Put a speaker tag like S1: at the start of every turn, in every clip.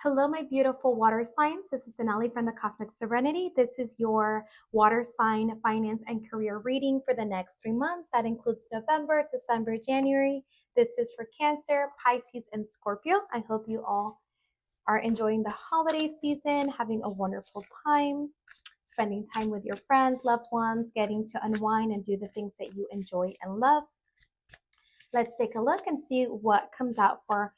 S1: Hello, my beautiful water signs. This is Denali from the Cosmic Serenity. This is your water sign finance and career reading for the next 3 months. That includes November, December, January. This is for Cancer, Pisces, and Scorpio. I hope you all are enjoying the holiday season, having a wonderful time, spending time with your friends, loved ones, getting to unwind and do the things that you enjoy and love. Let's take a look and see what comes out for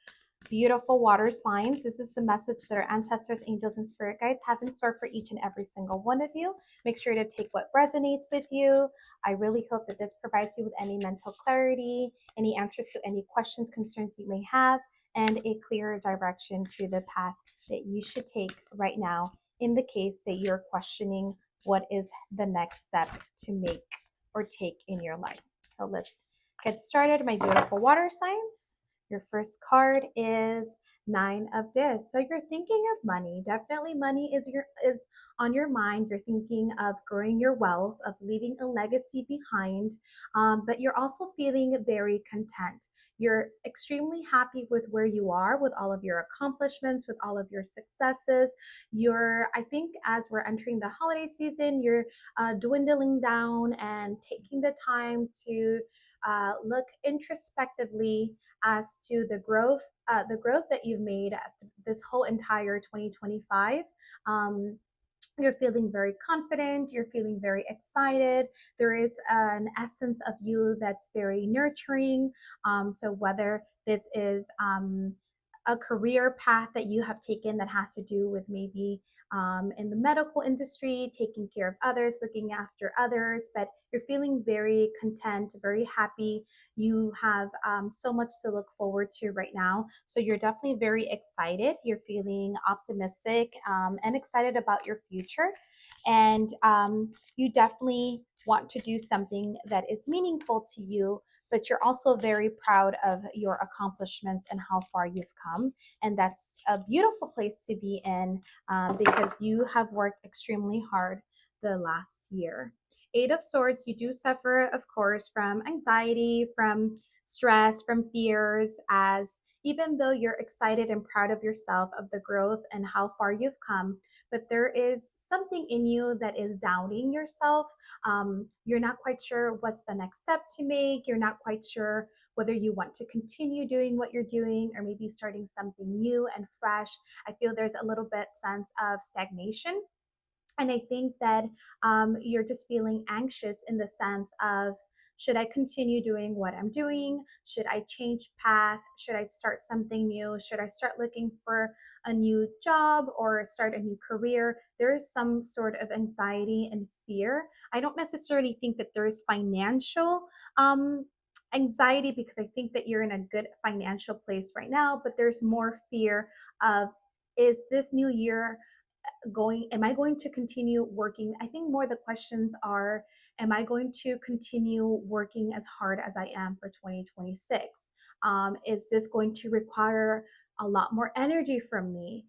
S1: beautiful water signs. This is the message that our ancestors, angels, and spirit guides have in store for each and every single one of you. Make sure to take what resonates with you. I really hope that this provides you with any mental clarity, any answers to any questions, concerns you may have, and a clearer direction to the path that you should take right now in the case that you're questioning what is the next step to make or take in your life. So let's get started, my beautiful water signs. Your first card is Nine of Discs. So you're thinking of money. Definitely money is on your mind. You're thinking of growing your wealth, of leaving a legacy behind, but you're also feeling very content. You're extremely happy with where you are, with all of your accomplishments, with all of your successes. I think as we're entering the holiday season, you're dwindling down and taking the time to look introspectively as to the growth that you've made this whole entire 2025. You're feeling very confident, you're feeling very excited. There is an essence of you that's very nurturing. So whether this is a career path that you have taken that has to do with maybe in the medical industry, taking care of others, looking after others, but you're feeling very content, very happy. You have so much to look forward to right now. So you're definitely very excited. You're feeling optimistic and excited about your future. And you definitely want to do something that is meaningful to you, but you're also very proud of your accomplishments and how far you've come. And that's a beautiful place to be in because you have worked extremely hard the last year. Eight of Swords, you do suffer, of course, from anxiety, from stress, from fears, as even though you're excited and proud of yourself, of the growth and how far you've come, but there is something in you that is doubting yourself. You're not quite sure what's the next step to make. You're not quite sure whether you want to continue doing what you're doing or maybe starting something new and fresh. I feel there's a little bit sense of stagnation. And I think that you're just feeling anxious in the sense of, should I continue doing what I'm doing? Should I change path? Should I start something new? Should I start looking for a new job or start a new career? There is some sort of anxiety and fear. I don't necessarily think that there is financial anxiety because I think that you're in a good financial place right now, but there's more fear of, is this new year am I going to continue working? I think more the questions are, am I going to continue working as hard as I am for 2026? Is this going to require a lot more energy from me?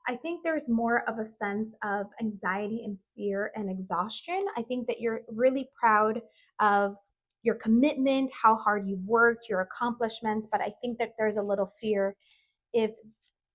S1: I think there's more of a sense of anxiety and fear and exhaustion. I think that you're really proud of your commitment, how hard you've worked, your accomplishments, but I think that there's a little fear, if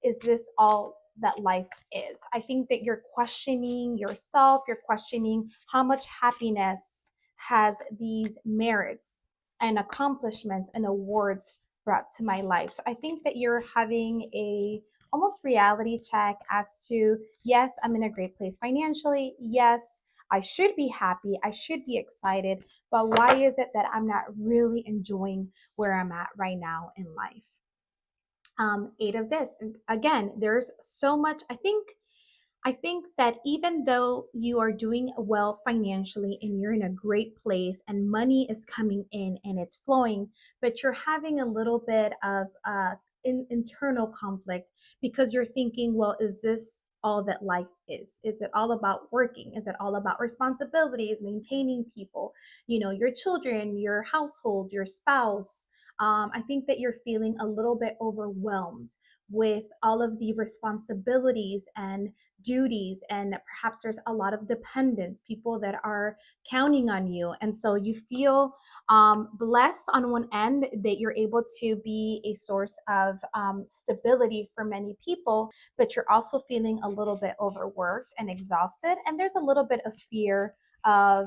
S1: is this all that life is? I think that you're questioning yourself, you're questioning how much happiness has these merits and accomplishments and awards brought to my life. So I think that you're having a almost reality check as to, yes, I'm in a great place financially. Yes, I should be happy. I should be excited. But why is it that I'm not really enjoying where I'm at right now in life? Eight of this. And again, there's so much. I think that even though you are doing well financially and you're in a great place and money is coming in and it's flowing, but you're having a little bit of internal conflict because you're thinking, well, is this all that life is? Is it all about working? Is it all about responsibilities, maintaining people, your children, your household, your spouse? I think that you're feeling a little bit overwhelmed with all of the responsibilities and duties, and perhaps there's a lot of dependents, people that are counting on you. And so you feel blessed on one end that you're able to be a source of stability for many people, but you're also feeling a little bit overworked and exhausted. And there's a little bit of fear of,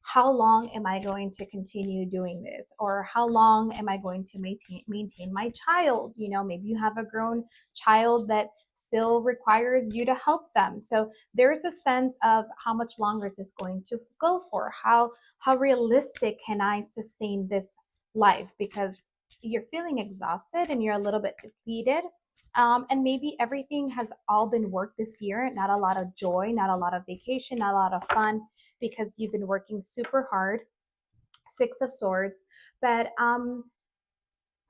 S1: how long am I going to continue doing this? Or how long am I going to maintain my child? You know, maybe you have a grown child that still requires you to help them. So there's a sense of, how much longer is this going to go for? How realistic can I sustain this life? Because you're feeling exhausted and you're a little bit depleted. And maybe everything has all been work this year, not a lot of joy, not a lot of vacation, not a lot of fun, because you've been working super hard. Six of Swords. But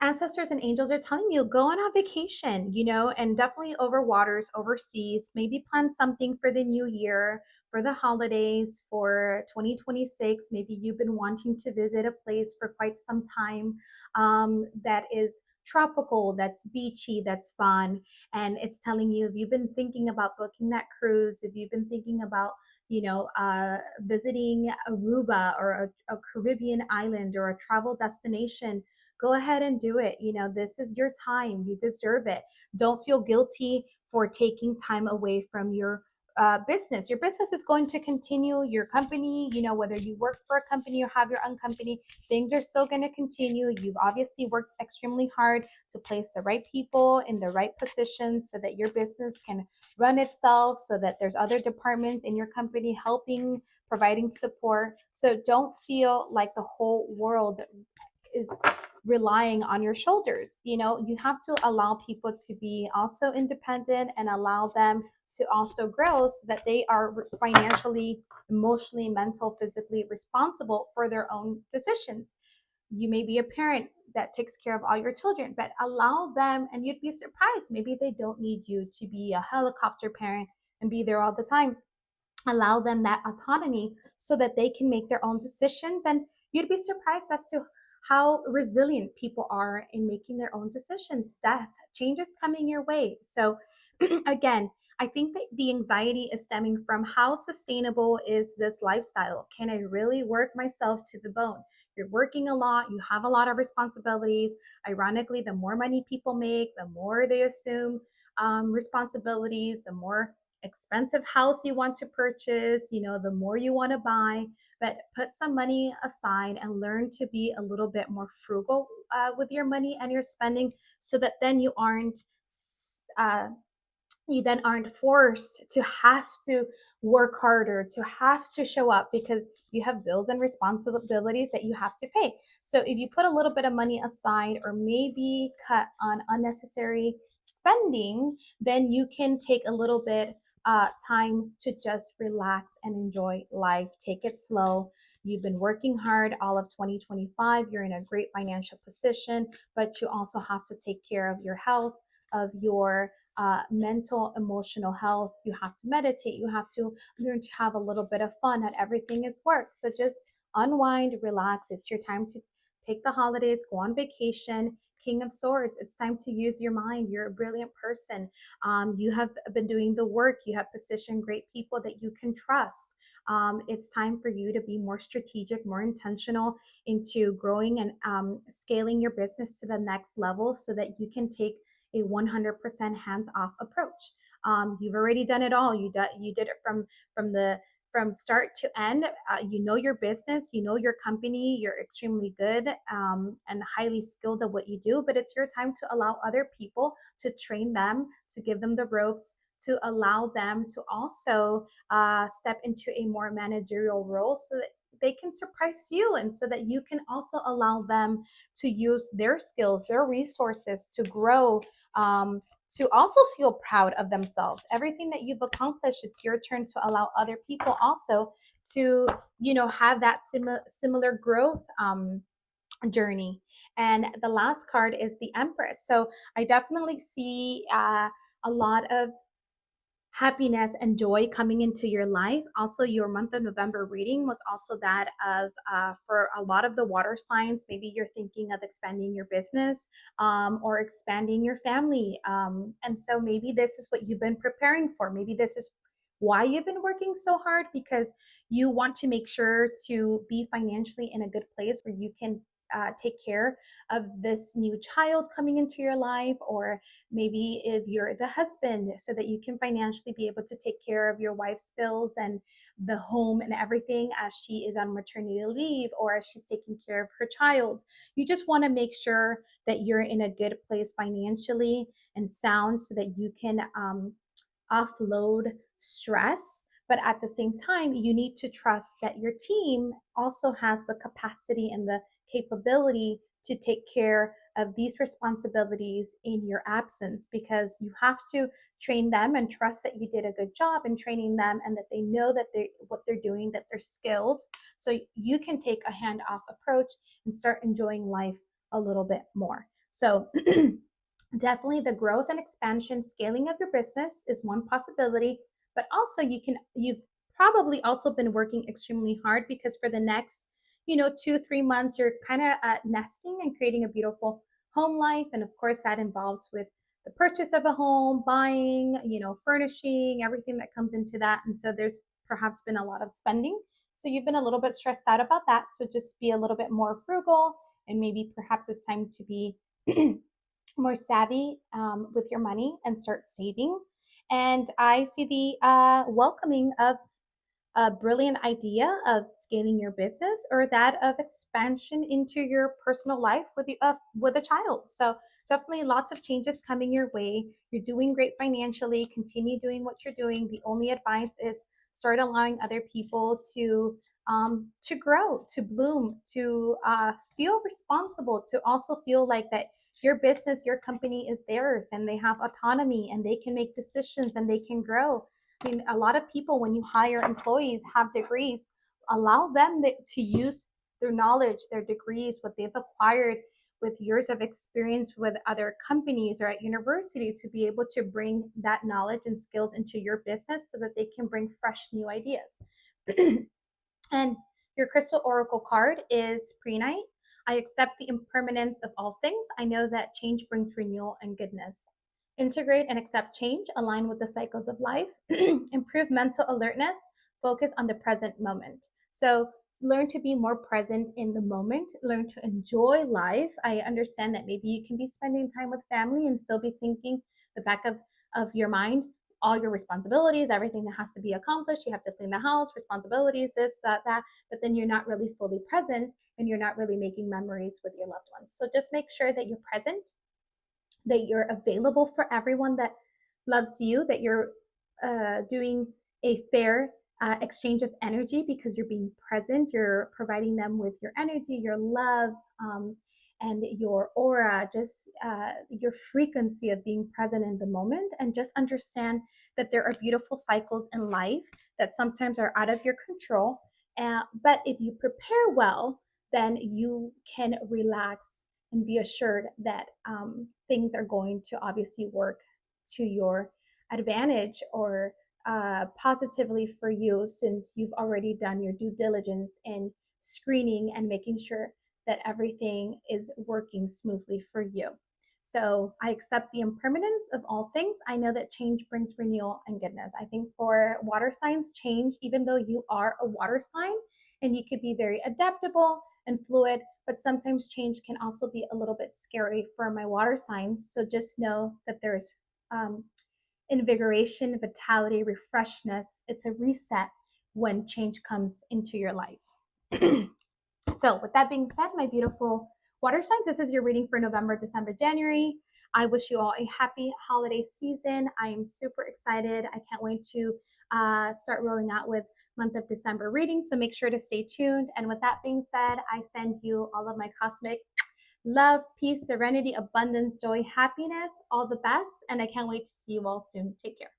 S1: ancestors and angels are telling you, go on a vacation, you know, and definitely over waters, overseas. Maybe plan something for the new year, for the holidays, for 2026. Maybe you've been wanting to visit a place for quite some time, that is tropical, that's beachy, that's fun. And it's telling you, if you've been thinking about booking that cruise, if you've been thinking about, visiting Aruba or a Caribbean island or a travel destination, go ahead and do it. You know, this is your time. You deserve it. Don't feel guilty for taking time away from your business. Your business is going to continue. Your company, you know, whether you work for a company or have your own company, things are still going to continue. You've obviously worked extremely hard to place the right people in the right positions so that your business can run itself, so that there's other departments in your company helping, providing support. So don't feel like the whole world is relying on your shoulders. You know, you have to allow people to be also independent and allow them to also grow, so that they are financially, emotionally, mental, physically responsible for their own decisions. You may be a parent that takes care of all your children, but allow them, and you'd be surprised, maybe they don't need you to be a helicopter parent and be there all the time. Allow them that autonomy so that they can make their own decisions. And you'd be surprised as to how resilient people are in making their own decisions. Death, change is coming your way. So, again, I think that the anxiety is stemming from, how sustainable is this lifestyle? Can I really work myself to the bone? You're working a lot, you have a lot of responsibilities. Ironically, the more money people make, the more they assume responsibilities, the more expensive house you want to purchase, you know, the more you want to buy. But put some money aside and learn to be a little bit more frugal with your money and your spending, so that then uh, you then aren't forced to have to work harder, to have to show up, because you have bills and responsibilities that you have to pay. So if you put a little bit of money aside, or maybe cut on unnecessary spending, then you can take a little bit time to just relax and enjoy life. Take it slow. You've been working hard all of 2025. You're in a great financial position, but you also have to take care of your health, of your mental, emotional health. You have to meditate. You have to learn to have a little bit of fun. Not everything is work. So just unwind, relax. It's your time to take the holidays, go on vacation. King of Swords, it's time to use your mind. You're a brilliant person. You have been doing the work. You have positioned great people that you can trust. It's time for you to be more strategic, more intentional into growing and scaling your business to the next level, so that you can take a 100% hands-off approach. You've already done it all. You did it from the from start to end. You know your business, you know your company. You're extremely good and highly skilled at what you do. But it's your time to allow other people to train them, to give them the ropes, to allow them to also step into a more managerial role, so that they can surprise you, and so that you can also allow them to use their skills, their resources to grow, to also feel proud of themselves. Everything that you've accomplished, it's your turn to allow other people also to, you know, have that similar growth journey. And the last card is the Empress. So I definitely see a lot of happiness and joy coming into your life. Also, your month of November reading was also that of, for a lot of the water signs, maybe you're thinking of expanding your business or expanding your family. And so maybe this is what you've been preparing for. Maybe this is why you've been working so hard, because you want to make sure to be financially in a good place where you can take care of this new child coming into your life, or maybe if you're the husband, so that you can financially be able to take care of your wife's bills and the home and everything as she is on maternity leave or as she's taking care of her child. You just want to make sure that you're in a good place financially and sound, so that you can offload stress. But at the same time, you need to trust that your team also has the capacity and the capability to take care of these responsibilities in your absence, because you have to train them and trust that you did a good job in training them, and that they know that they what they're doing, that they're skilled, so you can take a handoff approach and start enjoying life a little bit more. So definitely the growth and expansion, scaling of your business is one possibility, but also you've probably also been working extremely hard, because for the next, 2 3 months, you're kind of nesting and creating a beautiful home life. And of course, that involves with the purchase of a home, buying, furnishing, everything that comes into that. And so there's perhaps been a lot of spending. So you've been a little bit stressed out about that. So just be a little bit more frugal, and maybe perhaps it's time to be more savvy with your money and start saving. And I see the welcoming of a brilliant idea of scaling your business, or that of expansion into your personal life with a child. So definitely lots of changes coming your way. You're doing great financially. Continue doing what you're doing. The only advice is start allowing other people to grow, to bloom, to feel responsible, to also feel like that your business, your company is theirs, and they have autonomy and they can make decisions and they can grow. I mean, a lot of people, when you hire employees, have degrees. Allow them to use their knowledge, their degrees, what they've acquired with years of experience with other companies or at university, to be able to bring that knowledge and skills into your business, so that they can bring fresh new ideas. And your crystal oracle card is Prehnite. I accept the impermanence of all things. I know that change brings renewal and goodness. Integrate and accept change, align with the cycles of life, improve mental alertness, focus on the present moment. So learn to be more present in the moment, learn to enjoy life. I understand that maybe you can be spending time with family and still be thinking the back of your mind, all your responsibilities, everything that has to be accomplished. You have to clean the house, responsibilities, this, that, but then you're not really fully present, and you're not really making memories with your loved ones. So just make sure that you're present, that you're available for everyone that loves you, that you're doing a fair exchange of energy, because you're being present, you're providing them with your energy, your love, and your aura, just your frequency of being present in the moment. And just understand that there are beautiful cycles in life that sometimes are out of your control. But if you prepare well, then you can relax and be assured that things are going to obviously work to your advantage, or positively for you, since you've already done your due diligence in screening and making sure that everything is working smoothly for you. So I accept the impermanence of all things. I know that change brings renewal and goodness. I think for water signs, change, even though you are a water sign and you could be very adaptable and fluid, but sometimes change can also be a little bit scary for my water signs. So just know that there's invigoration, vitality, refreshness. It's a reset when change comes into your life. So, with that being said, my beautiful water signs, this is your reading for November, December, January. I wish you all a happy holiday season. I am super excited. I can't wait to start rolling out with month of December readings. So make sure to stay tuned. And with that being said, I send you all of my cosmic love, peace, serenity, abundance, joy, happiness, all the best. And I can't wait to see you all soon. Take care.